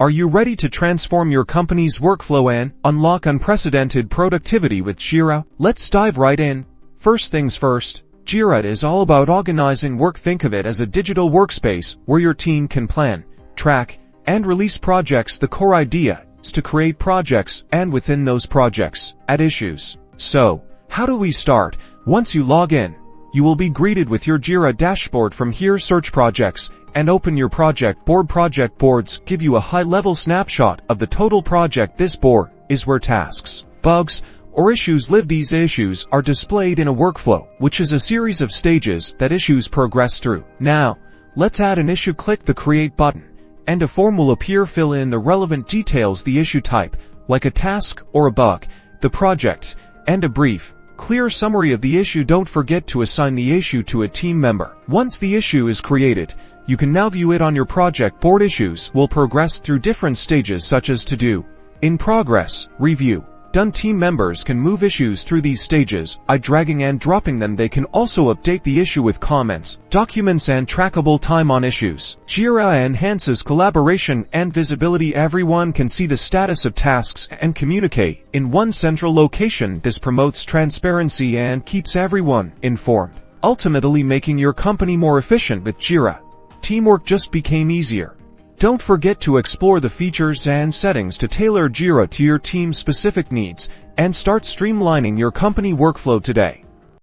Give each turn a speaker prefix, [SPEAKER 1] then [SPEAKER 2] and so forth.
[SPEAKER 1] Are you ready to transform your company's workflow and unlock unprecedented productivity with Jira? Let's dive right in. First things first, Jira is all about organizing work. Think of it as a digital workspace where your team can plan, track, and release projects. The core idea is to create projects and within those projects, add issues. So, how do we start? Once you log in, you will be greeted with your Jira dashboard. From here, search projects and open your project board. Project boards give you a high-level snapshot of the total project. This board is where tasks, bugs, or issues live. These issues are displayed in a workflow, which is a series of stages that issues progress through. Now, let's add an issue. Click the Create button, and a form will appear. Fill in the relevant details, the issue type, like a task or a bug, the project, and a brief, clear summary of the issue. Don't forget to assign the issue to a team member. Once the issue is created, you can now view it on your project board. Issues will progress through different stages such as to do, in progress, review, done. Team members can move issues through these stages by dragging and dropping them. They can also update the issue with comments, documents, and trackable time on issues. Jira enhances collaboration and visibility. Everyone can see the status of tasks and communicate in one central location. This promotes transparency and keeps everyone informed, ultimately making your company more efficient. With Jira, teamwork just became easier. Don't forget to explore the features and settings to tailor Jira to your team's specific needs and start streamlining your company workflow today.